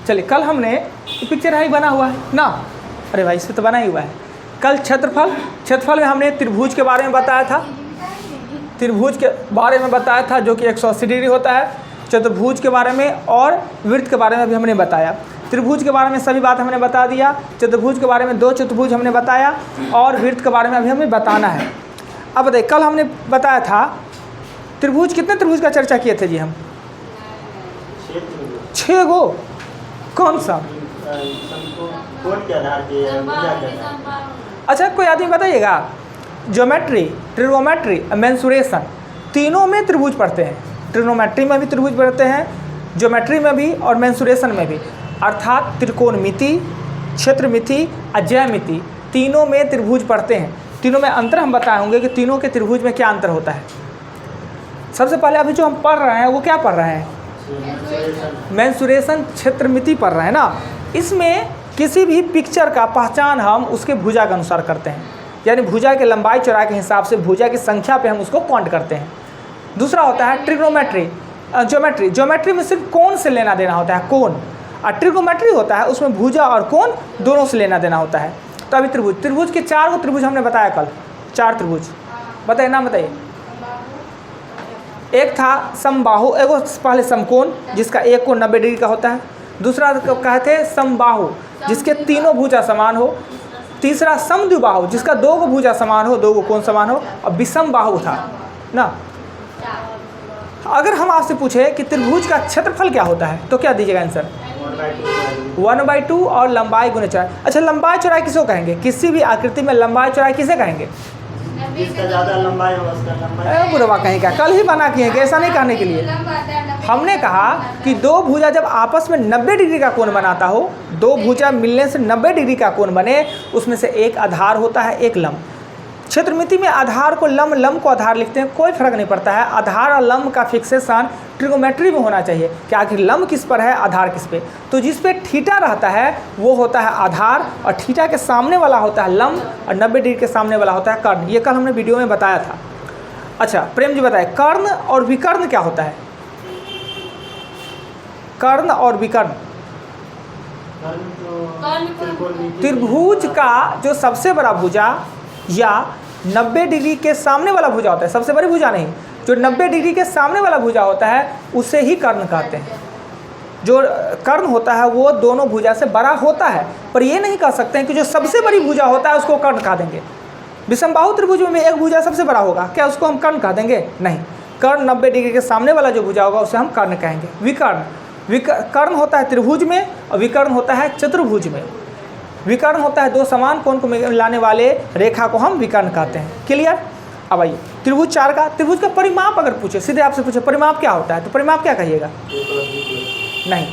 चलिए कल हमने पिक्चर है बना हुआ है ना, अरे भाई इसमें तो बना ही हुआ है। कल क्षेत्रफल में हमने त्रिभुज के बारे में बताया था, त्रिभुज के बारे में बताया था जो कि 180 डिग्री होता है, चतुर्भुज के बारे में और वृत्त के बारे में भी हमने बताया। त्रिभुज के बारे में सभी बात हमने बता दिया, चतुर्भुज के बारे में 2 चतुर्भुज हमने बताया और वृत्त के बारे में अभी हमें बताना है। अब बताइए कल हमने बताया था त्रिभुज, कितने त्रिभुज का चर्चा किए थे जी हम? 6 गो। कौन सा? अच्छा कोई आदमी बताइएगा, ज्योमेट्री, ट्रिग्नोमेट्री, मेंसुरेशन, तीनों में त्रिभुज पढ़ते हैं। ट्रिग्नोमेट्री में भी त्रिभुज पढ़ते हैं, ज्योमेट्री में भी और मेंसुरेशन में भी, अर्थात त्रिकोणमिति, क्षेत्रमिति और ज्यामिति, तीनों में त्रिभुज पढ़ते हैं। तीनों में अंतर हम बताए होंगे कि तीनों के त्रिभुज में क्या अंतर होता है। सबसे पहले अभी जो हम पढ़ रहे हैं वो क्या पढ़ रहे हैं? मेंसुरेशन, क्षेत्रमिति पढ़ रहे हैं ना। इसमें किसी भी पिक्चर का पहचान हम उसके भुजा के अनुसार करते हैं, यानी भुजा के लंबाई चौड़ाई के हिसाब से भुजा की संख्या पे हम उसको काउंट करते हैं। दूसरा होता है ट्रिग्नोमेट्री, ज्योमेट्री में सिर्फ कोण से लेना देना होता है, कोण। और ट्रिग्नोमेट्री होता है उसमें भुजा और कोण दोनों से लेना देना होता है। तो अभी त्रिभुज के 4 गो त्रिभुज हमने बताया कल, 4 त्रिभुज बताइए, नाम बताइए। एक था समबाहु, एगो पहले समकोण जिसका एक कोण 90 डिग्री का होता है। दूसरा कहते हैं समबाहु जिसके तीनों भुजा समान हो। तीसरा समद्विबाहु जिसका 2 गो भुजा समान हो, 2 गो कोण समान हो। और विषम बाहु था ना। अगर हम आपसे पूछे कि त्रिभुज का क्षेत्रफल क्या होता है तो क्या दीजिएगा आंसर? 1/2 और लंबाई गुने चौड़ाई। अच्छा लंबाई चौड़ाई किसको कहेंगे? किसी भी आकृति में लंबाई चौड़ाई किसे कहेंगे? जिसका ज़्यादा लंबाई हो उसका लंबाई। बुढ़वा कहीं का कल ही बना किए कि ऐसा नहीं कहने के लिए हमने कहा कि 2 भुजा जब आपस में 90 डिग्री का कोण बनाता हो, 2 भुजा मिलने से 90 डिग्री का कोण बने, उसमें से एक आधार होता है, एक लंब। क्षेत्रमिति में आधार को लंब, लंब को आधार लिखते हैं, कोई फर्क नहीं पड़ता है। आधार और लंब का फिक्सेशन ट्रिग्नोमेट्री में होना चाहिए कि आखिर लंब किस पर है, आधार किस पे। तो जिस पे थीटा रहता है वो होता है आधार, और थीटा के सामने वाला होता है लंब, और 90 डिग्री के सामने वाला होता है कर्ण। ये कल हमने वीडियो में बताया था। अच्छा प्रेम जी बताए कर्ण और विकर्ण क्या होता है? कर्ण और विकर्ण, त्रिभुज का जो सबसे बड़ा भुजा या 90 डिग्री के सामने वाला भुजा होता है, सबसे बड़ी भुजा नहीं, जो 90 डिग्री के सामने वाला भुजा होता है उसे ही कर्ण कहते हैं। जो कर्ण होता है वो दोनों भुजा से बड़ा होता है, पर ये नहीं कह सकते हैं कि जो सबसे बड़ी भुजा होता है उसको कर्ण कह देंगे। विषमबाहु त्रिभुज में एक भुजा सबसे बड़ा होगा, क्या उसको हम कर्ण कह देंगे? नहीं, कर्ण 90 डिग्री के सामने वाला जो भुजा होगा उसे हम कर्ण कहेंगे। कर्ण होता है त्रिभुज में और विकर्ण होता है चतुर्भुज में। विकर्ण होता है 2 समान कोण को मिलाने वाले रेखा को हम विकर्ण कहते हैं। क्लियर? अब आइए त्रिभुज 4 का, त्रिभुज का परिमाप अगर पूछे, सीधे आपसे पूछे परिमाप क्या होता है तो परिमाप क्या कहिएगा? नहीं,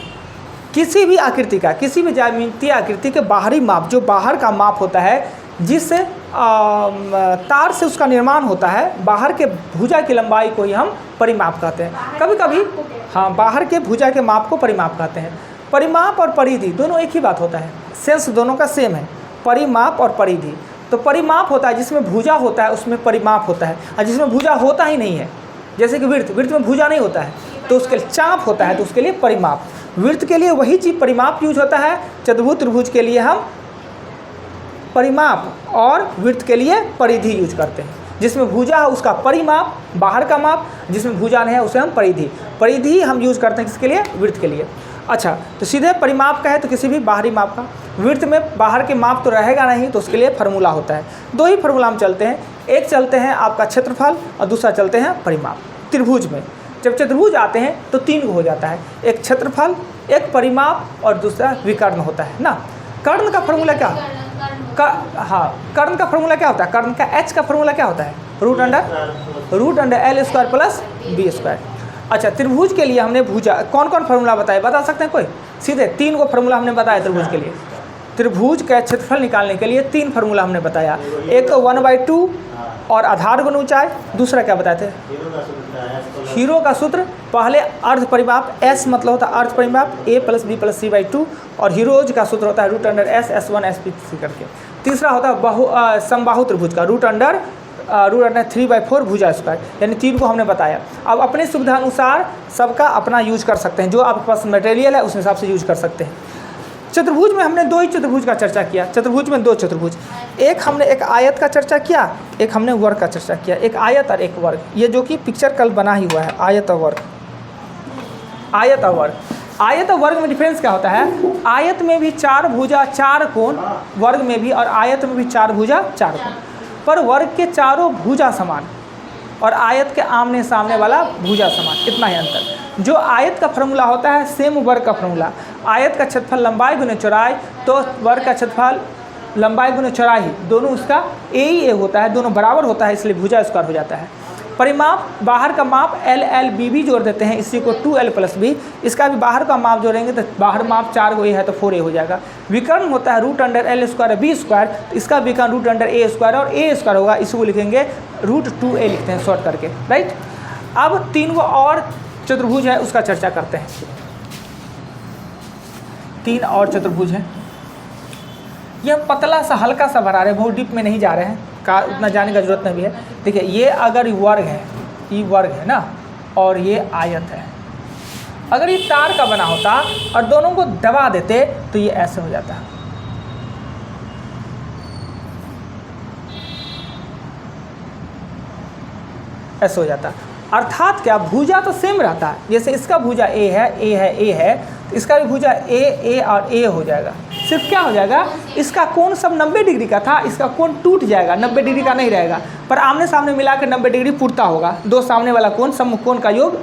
किसी भी आकृति का, किसी भी ज्यामितीय आकृति के बाहरी माप, जो बाहर का माप होता है, जिस तार से उसका निर्माण होता है, बाहर के भुजा की लंबाई को ही हम परिमाप कहते हैं। कभी कभी हाँ बाहर के भुजा के माप को परिमाप कहते हैं। परिमाप और परिधि दोनों एक ही बात होता है, सेंस दोनों का सेम है, परिमाप और परिधि। तो परिमाप होता है जिसमें भुजा होता है उसमें परिमाप होता है, और जिसमें भुजा होता ही नहीं है, जैसे कि वृत्त में भुजा नहीं होता है तो उसके लिए चाप होता है, तो उसके लिए परिमाप। वृत्त के लिए वही चीज़ परिमाप यूज होता है, चतुर्भुज त्रिभुज के लिए हम परिमाप और वृत्त के लिए परिधि यूज करते हैं। जिसमें भुजा है उसका परिमाप, बाहर का माप, जिसमें भुजा नहीं है उसे हम परिधि हम यूज करते हैं किसके लिए? वृत्त के लिए। अच्छा तो सीधे परिमाप का है तो किसी भी बाहरी माप का, वृत्त में बाहर के माप तो रहेगा नहीं तो उसके लिए फार्मूला होता है। 2 ही फार्मूला हम चलते हैं, एक चलते हैं आपका क्षेत्रफल और दूसरा चलते हैं परिमाप। त्रिभुज में जब चतुर्भुज आते हैं तो 3 हो जाता है, एक क्षेत्रफल, एक परिमाप और दूसरा विकर्ण होता है ना। कर्ण का फार्मूला क्या? कर्ण का फार्मूला क्या होता है? कर्ण का H का फार्मूला क्या होता है? Root under L² plus B²। अच्छा त्रिभुज के लिए हमने भुजा कौन कौन फार्मूला बताए, बता सकते हैं कोई? सीधे 3 को फार्मूला हमने बताया त्रिभुज के लिए। त्रिभुज का क्षेत्रफल निकालने के लिए 3 फार्मूला हमने बताया, एक 1/2 और आधार गुण ऊंचाई, दूसरा क्या बताए थे? हीरो का सूत्र, पहले अर्ध परिमाप, S मतलब होता है अर्ध परिमाप A + B + C/2, और हीरोज का सूत्र होता है root under S S1 SP करके। तीसरा होता है समबाहु त्रिभुज का रूट अंडर √3/4 भुजा स्क्वायर, यानी 3 को हमने बताया। अब अपनी सुविधा अनुसार सबका अपना यूज कर सकते हैं, जो आपके पास मटेरियल है उस हिसाब से यूज कर सकते हैं। चतुर्भुज में हमने 2 ही चतुर्भुज का चर्चा किया। चतुर्भुज में 2 चतुर्भुज, एक हमने एक आयत का चर्चा किया, एक हमने वर्ग का चर्चा किया। एक आयत और एक वर्ग, ये जो कि पिक्चर कल बना ही हुआ है, आयत और वर्ग। आयत और वर्ग, आयत और वर्ग में डिफरेंस क्या होता है? आयत में भी 4 भुजा 4 कोण, वर्ग में भी, और आयत में भी 4 भुजा 4 कोण, पर वर्ग के चारों भुजा समान और आयत के आमने सामने वाला भुजा समान, इतना ही अंतर। जो आयत का फॉर्मूला होता है सेम वर्ग का फॉर्मूला, आयत का क्षेत्रफल लंबाई गुने चौड़ाई, तो वर्ग का क्षेत्रफल लंबाई गुने चौड़ाई, दोनों उसका ए होता है, दोनों बराबर होता है, इसलिए भुजा स्क्वायर हो जाता है। परिमाप, बाहर का माप LLB जोड़ देते हैं, इसी को 2L+B, इसका भी बाहर का माप जोड़ेंगे तो बाहर माप 4 को ए है तो 4a हो जाएगा। विकर्ण होता है √L² B², तो इसका विकर्ण √A² और A² होगा, इसको लिखेंगे √2a लिखते हैं शॉर्ट करके, राइट। अब 3 और चतुर्भुज है उसका चर्चा करते हैं। 3 और चतुर्भुज है, यह पतला सा हल्का सा बना रहे हैं, बहुत डीप में नहीं जा रहे हैं, का उतना जाने का जरूरत नहीं है। देखिए ये अगर वर्ग है, ये वर्ग है ना, और ये आयत है, अगर ये तार का बना होता और दोनों को दबा देते तो ये ऐसे हो जाता, ऐसे हो जाता। अर्थात क्या, भुजा तो सेम रहता है, जैसे इसका भुजा ए है, तो इसका भी भुजा ए और ए हो जाएगा। सिर्फ क्या हो जाएगा, इसका कोण सब 90 डिग्री का था, इसका कोण टूट जाएगा, 90 डिग्री का नहीं रहेगा, पर आमने सामने मिला के 90 डिग्री पुरता होगा। दो सामने वाला कोण समकोण का योग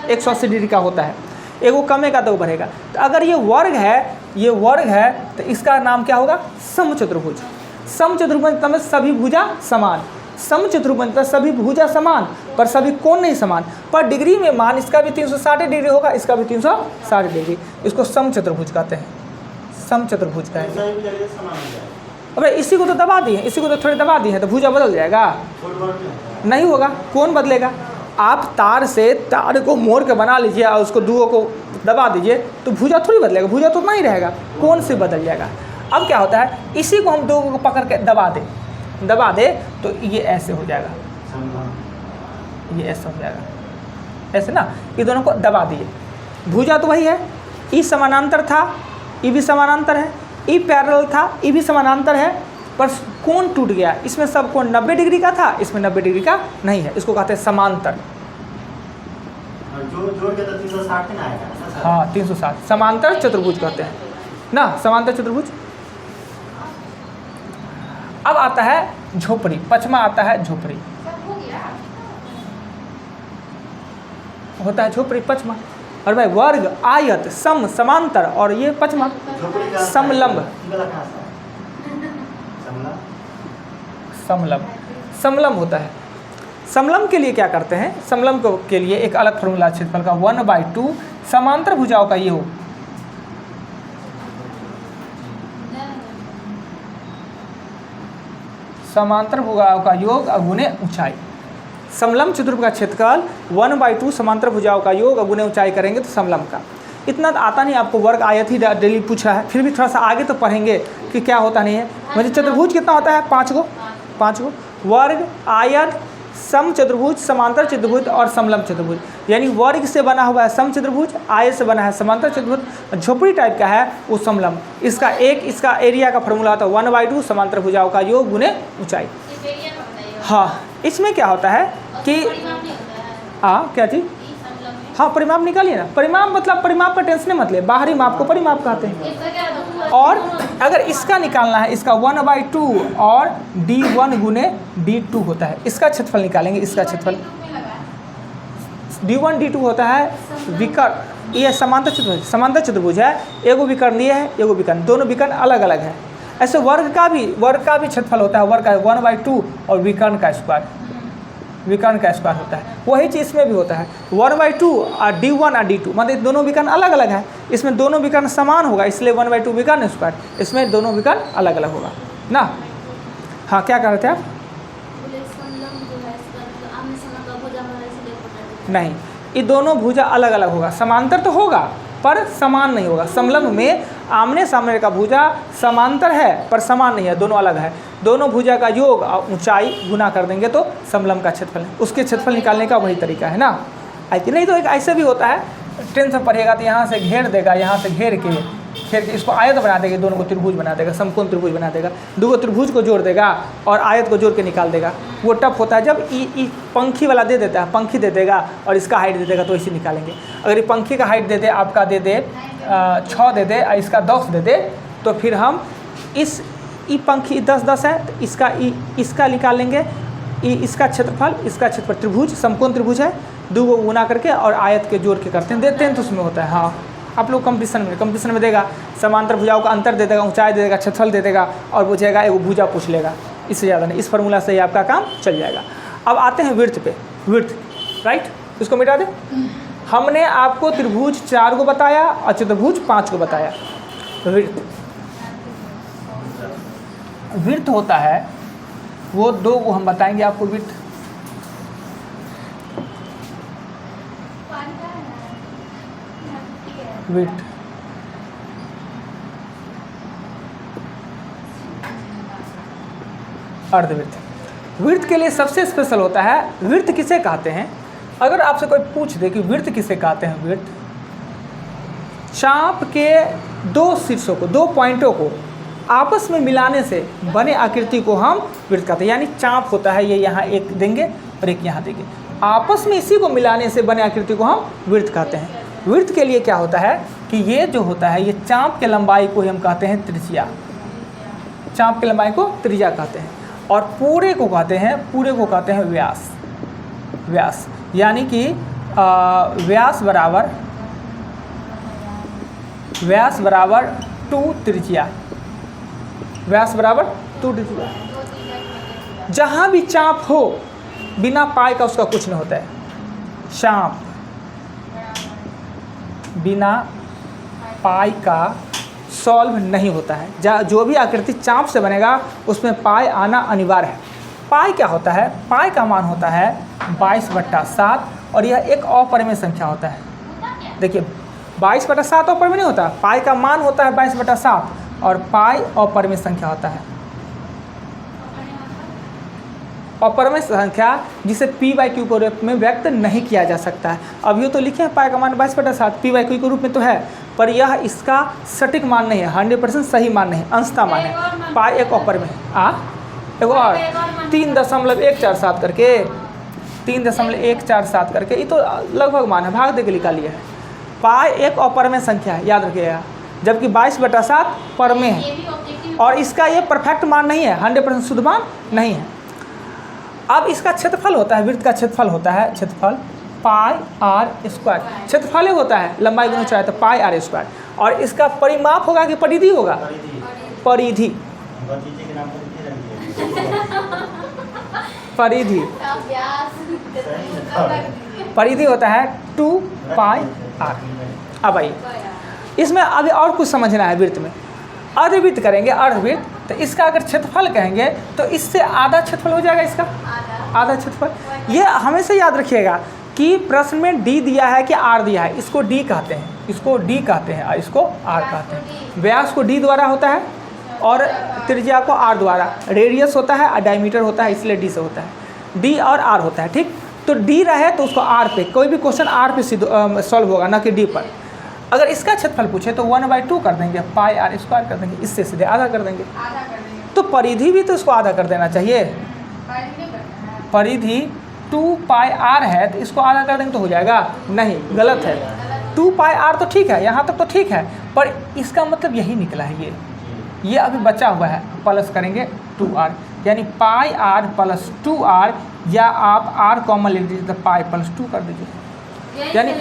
180 डिग्री का होता है, एगो कमेगा तो बढ़ेगा। तो अगर ये वर्ग है, तो इसका नाम क्या होगा, समचतुर्भुज। समचतुर्भुज में सभी भुजा समान, समचतुर्भुज में सभी भुजा समान पर सभी कोण नहीं समान, पर डिग्री में मान इसका भी 360 डिग्री होगा, इसका भी 360 डिग्री, इसको समचतुर्भुज कहते हैं, समचतुर्भुज कहेंगे। अबे इसी को तो दबा दिए, इसी को तो थोड़ी दबा दिए हैं, तो भुजा बदल जाएगा? नहीं होगा, कौन बदलेगा? आप तार से तार को मोड़ के बना लीजिए और उसको दुओं को दबा दीजिए तो भुजा थोड़ी बदलेगा, भुजा तो नहीं रहेगा, कौन से बदल जाएगा। अब क्या होता है, इसी को हम दो को पकड़ के दबा दे तो ये ऐसे हो जाएगा, ये ऐसे हो जाएगा, ऐसे ना, ये दोनों को दबा दिए। भुजा तो वही है, ई समानांतर था, ई भी समानांतर है, ई पैरेलल था, ई भी समानांतर है, पर कोण टूट गया। इसमें सब कोण 90 डिग्री का था, इसमें 90 डिग्री का नहीं है, इसको कहते हैं समांतर। जोड़ के तो 360 ना आएगा। हाँ 360, समांतर चतुर्भुज कहते हैं ना, समांतर चतुर्भुज। अब आता है झोपड़ी, पचमा आता है झोपड़ी, होता है झोपड़ी पचमा। और भाई वर्ग, आयत, सम, समांतर, और ये पचमा समलंब। समलंब होता है। समलंब के लिए क्या करते हैं, समलंब के लिए एक अलग फॉर्मूला क्षेत्रफल का 1/2 समांतर भुजाओं का ये हो, समांतर भुजाओं का योग अगुने ऊंचाई। समलंब चतुर्भुज का क्षेत्रफल 1/2 समांतर भुजाओं का योग अगुने ऊंचाई करेंगे तो समलंब का। इतना आता नहीं आपको, वर्ग आयत ही डेली पूछ रहा है, फिर भी थोड़ा सा आगे तो पढ़ेंगे कि क्या होता नहीं है। मतलब चतुर्भुज कितना होता है, 5 गो, वर्ग, आयत, सम चतुर्भुज, समांतर चतुर्भुज और समलंब चतुर्भुज। यानी वर्ग से बना हुआ है सम चतुर्भुज, आयत से बना है समांतर चतुर्भुज, झोपड़ी टाइप का है वो समलंब। इसका एरिया का फॉर्मूला होता है 1/2 समांतर भुजाओं का योग गुने ऊंचाई। हाँ, इसमें क्या होता है कि क्या चीज़, हाँ परिमाप निकालिए ना, परिमाप मतलब परिमाप का टेंशन मत ले, बाहरी माप को परिमाप कहते हैं। और अगर इसका निकालना है, इसका 1/2 और D1 गुने D2 होता है, इसका क्षेत्रफल निकालेंगे। इसका क्षेत्रफल D1 D2 होता है विकर्ण, ये समांतर चतुर्भुज है, एगो विकर्ण ये है, एगो विकर्ण, दोनों विकर्ण अलग अलग है। ऐसे वर्ग का भी क्षेत्रफल होता है, वर्ग का 1/2 और विकर्ण का स्क्वायर होता है। वही चीज़ इसमें भी होता है, 1/2 और D1 और D2, मतलब दोनों विकर्ण अलग अलग है, इसमें दोनों विकर्ण समान होगा, इसलिए 1/2 विकर्ण स्क्वायर, इसमें दोनों विकर्ण अलग अलग होगा ना। हाँ क्या कह रहे थे आप? नहीं, ये दोनों भुजा अलग अलग होगा, समांतर तो होगा पर समान नहीं होगा। समलंब में आमने सामने का भुजा समांतर है पर समान नहीं है, दोनों अलग है। दोनों भुजा का योग और ऊंचाई गुना कर देंगे तो समलंब का क्षेत्रफल है। उसके क्षेत्रफल निकालने का वही तरीका है ना। नहीं तो एक ऐसे भी होता है, टेंथ में पढ़ेगा तो यहाँ से घेर देगा, यहाँ से घेर के इसको आयत बना देगा, दोनों को त्रिभुज बना देगा, समकोण त्रिभुज बना देगा, दो त्रिभुज को जोड़ देगा और आयत को जोड़ के निकाल देगा। वो टफ होता है जब ई पंखी वाला दे देता है, पंखी दे देगा और इसका हाइट दे देगा तो इसे निकालेंगे। अगर ये पंखी का हाइट दे दे, आपका दे दे 6 दे दे और इसका 10 दे दे, तो फिर हम इस ई पंखी 10 है तो इसका निकाल लेंगे, इसका क्षेत्रफल त्रिभुज समकोण त्रिभुज है, दो को गुना करके और आयत के जोड़ के करते हैं, देते हैं तो उसमें होता है। हाँ, आप लोग कंपटीशन में देगा, समांतर भुजाओं का अंतर दे देगा, ऊंचाई दे देगा, क्षेत्रफल दे देगा और पूछेगा एक भुजा पूछ लेगा, इससे ज़्यादा नहीं। इस फार्मूला से ही आपका काम चल जाएगा। अब आते हैं विड्थ पे, विड्थ राइट, इसको मिटा दें। हमने आपको त्रिभुज 4 को बताया और चतुर्भुज 5 को बताया। विड्थ होता है वो 2 को हम बताएंगे आपको विड्थ। विड्थ अर्धवृत्त। विड्थ के लिए सबसे स्पेशल होता है, विड्थ किसे कहते हैं? अगर आपसे कोई पूछ दे कि विड्थ किसे कहते हैं, विड्थ चाप के 2 शीर्षों को, 2 पॉइंटों को आपस में मिलाने से बने आकृति को हम विड्थ कहते हैं। यानी चाप होता है, ये यहाँ एक देंगे और एक यहाँ देंगे, आपस में इसी को मिलाने से बने आकृति को हम विड्थ कहते हैं। विड्थ के लिए क्या होता है कि ये जो होता है, ये चाप के लंबाई को हम कहते हैं त्रिज्या, चाप की लंबाई को त्रिज्या कहते हैं। और पूरे को कहते हैं व्यास। व्यास यानी कि व्यास बराबर 2 त्रिज्या, व्यास बराबर 2 त्रिज्या। जहाँ भी चाप हो बिना पाई का उसका कुछ नहीं होता है। चाप बिना पाई का सॉल्व नहीं होता है। जो भी आकृति चाप से बनेगा उसमें पाई आना अनिवार्य है। पाई क्या होता है? पाई का मान होता है 22/7 और यह एक अपरिमेय संख्या होता है। देखिए 22/7 अपरिमेय नहीं होता, पाई का मान होता है 22/7 और पाई अपरिमेय संख्या होता है। अपरिमेय संख्या जिसे p/q के रूप में व्यक्त नहीं किया जा सकता है। अभी तो लिखे हैं पाई का मान 22/7 p/q के रूप में तो है, पर यह इसका सटीक मान नहीं है, 100% सही मान नहीं, अंशता मान है। पाई एक अपरिमेय एक और 3.147 करके 3.147 करके, ये तो लगभग मान है, भाग दे के निकालिए है। पाई एक अपरिमेय संख्या है, याद रखिएगा, जबकि 22/7 परमेय है और इसका ये परफेक्ट मान नहीं है, 100% शुद्ध मान नहीं है। अब इसका क्षेत्रफल होता है, वृत्त का क्षेत्रफल होता है, क्षेत्रफल पाई आर स्क्वायर। क्षेत्रफल होता है लंबाई गुना ऊंचाई, तो पाई आर स्क्वायर। और इसका परिमाप होगा कि परिधि होगा? परिधि। परिधि परिधि होता है 2 पाई आर। अब आइए इसमें अभी और कुछ समझना है। वृत्त में अर्धवृत्त करेंगे, अर्धवृत्त, तो इसका अगर क्षेत्रफल कहेंगे तो इससे आधा क्षेत्रफल हो जाएगा, इसका आधा क्षेत्रफल। ये हमेशा याद रखिएगा कि प्रश्न में डी दिया है कि आर दिया है, इसको डी कहते हैं, इसको डी कहते हैं और इसको आर कहते हैं। व्यास को डी द्वारा होता है और त्रिज्या को आर द्वारा। रेडियस होता है और डायमीटर होता है, इसलिए डी से होता है, डी और आर होता है। ठीक, तो डी रहे तो उसको आर पे, कोई भी क्वेश्चन आर पे सॉल्व होगा, ना कि डी पर। अगर इसका क्षेत्रफल पूछे तो 1/2 कर देंगे, पाई आर स्क्वायर कर देंगे, इससे सीधे आधा कर देंगे। तो परिधि भी तो इसको आधा कर देना चाहिए। परिधि 2 पाई आर है तो इसको आधा कर देंगे तो हो जाएगा? नहीं, गलत है। 2 पाई आर तो ठीक है, यहाँ तक तो ठीक है, पर इसका मतलब यही निकला है। ये अभी बचा हुआ है, प्लस करेंगे 2r, यानी पाई आर प्लस 2r, या आप r कॉमन ले लीजिए तो पाई प्लस 2 कर दीजिए। यानी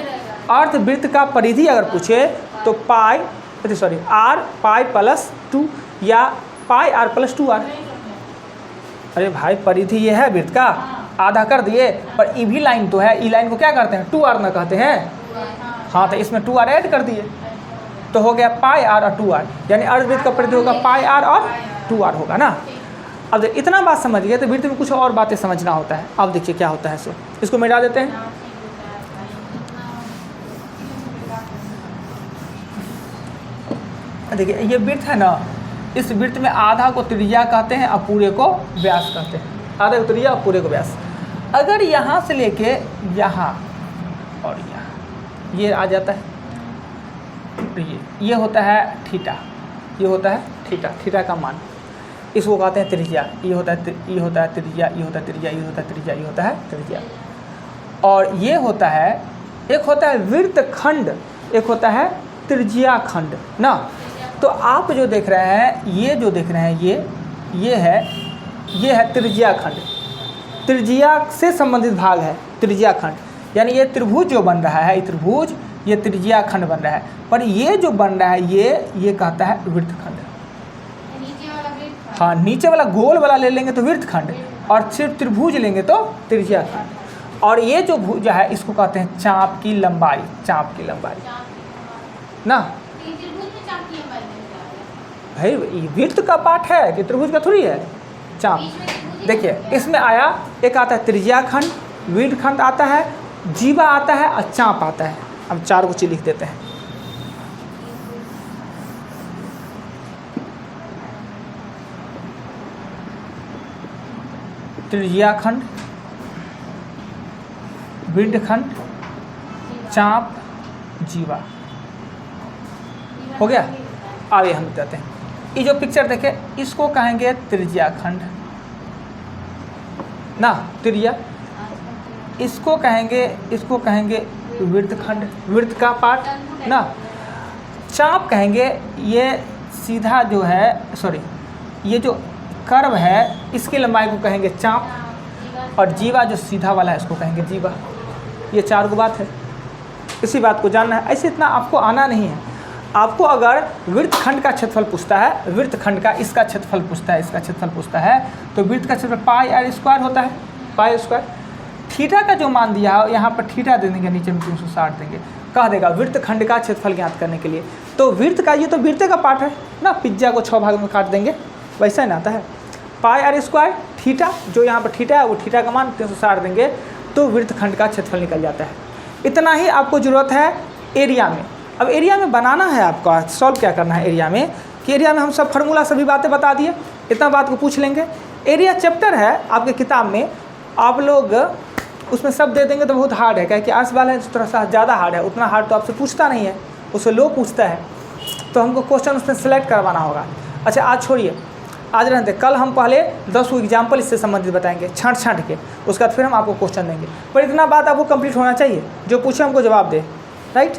अर्धवृत्त का परिधि अगर पूछे तो आर पाई प्लस 2 या पाई आर प्लस 2r। अरे भाई परिधि ये है वृत्त का, आधा कर दिए, पर ई भी लाइन तो है, ई लाइन को क्या करते हैं? 2r ना कहते हैं। हाँ, तो इसमें 2r ऐड कर दिए तो हो गया पाई आर और 2r, यानी अर्धवृत्त का परिधि होगा पाई आर और 2r होगा ना। अब इतना बात समझ गए तो वृत्त में कुछ और बातें समझना होता है। अब देखिए क्या होता है, सो इसको मिटा देते हैं। देखिए ये वृत्त है ना, इस वृत्त में आधा को त्रिज्या कहते हैं और पूरे को व्यास कहते हैं। आधा को त्रिज्या और पूरे को व्यास। अगर यहाँ से लेके यहाँ और यहाँ ये आ जाता है, तो ये होता है थीटा, ये होता है थीटा, थीटा का मान, इसको कहते हैं त्रिज्या। ये होता है त्रिज्या, ये होता है त्रिज्या, ये होता है त्रिज्या, ये होता है त्रिज्या। और ये होता है, एक होता है वृत्तखंड, एक होता है त्रिज्या खंड ना। तो आप जो देख रहे हैं, ये जो देख रहे हैं, ये है त्रिज्या खंड, त्रिज्या से संबंधित भाग है त्रिज्या खंड। यानी ये त्रिभुज जो बन रहा है, ये त्रिभुज, ये त्रिज्या खंड बन रहा है। पर ये जो बन रहा है, ये कहता है वृत्तखंड। हाँ, नीचे वाला गोल वाला ले लेंगे तो वृत्तखंड, और सिर्फ त्रिभुज लेंगे तो त्रिज्या खंड। और ये जो भुजा है, इसको कहते हैं चाप की लंबाई, चाप की लंबाई ना। भाई ये वृत्त का पार्ट है कि त्रिभुज का थोड़ी है, चाप। देखिए इसमें आया, एक आता है त्रिज्या खंड, वृत्तखंड आता है, जीवा आता है और चाप आता है। हम चार को चीज लिख देते हैं। त्रिज्या खंड, वृत्तखंड, चाप, जीवा। हो गया। आगे हम बताते हैं, ये जो पिक्चर देखे इसको कहेंगे त्रिज्या खंड ना, त्रिज्या। इसको कहेंगे वृत्तखंड, वृत्त का पार्ट ना। चाप कहेंगे ये सीधा जो है, सॉरी ये जो कर्व है इसकी लंबाई को कहेंगे चाप, और जीवा जो सीधा वाला है इसको कहेंगे जीवा। ये चार गो बात है, इसी बात को जानना है। ऐसे इतना आपको आना नहीं है। आपको अगर वृत्तखंड का क्षेत्रफल पूछता है, वृत्तखंड का इसका क्षेत्रफल पूछता है, इसका क्षेत्रफल पूछता है, तो वृत्त का क्षेत्रफल पाई आर स्क्वायर होता है, पाई स्क्वायर। थीटा का जो मान दिया है यहाँ पर थीटा दे देंगे, नीचे में 360 देंगे, कह देगा वृत्तखंड का क्षेत्रफल ज्ञात करने के लिए। तो वृत्त का, ये तो वृत्त का पार्ट है ना, पिज्जा को 6 भाग में काट देंगे, वैसा ही ना आता है। पाई आर स्क्वायर थीटा, जो यहाँ पर थीटा है वो थीटा का मान 360 देंगे, तो वृत्तखंड का क्षेत्रफल निकल जाता है। इतना ही आपको ज़रूरत है एरिया में। अब एरिया में बनाना है आपका, सॉल्व क्या करना है एरिया में, कि एरिया में हम सब फार्मूला सभी बातें बता दिए, इतना बात को पूछ लेंगे। एरिया चैप्टर है आपके किताब में, आप लोग उसमें सब दे देंगे तो बहुत हार्ड है, क्या कि आर्ट्स वाला है थोड़ा सा ज़्यादा हार्ड है, उतना हार्ड तो आपसे पूछता नहीं है, उससे लो पूछता है, तो हमको क्वेश्चन उसमें सेलेक्ट करवाना होगा। अच्छा आज छोड़िए, आज रहते, कल हम पहले 10 एग्जाम्पल इससे संबंधित बताएंगे छाँट के, उसके बाद फिर हम आपको क्वेश्चन देंगे। पर इतना बात आपको कंप्लीट होना चाहिए, जो पूछे हमको जवाब दे, राइट।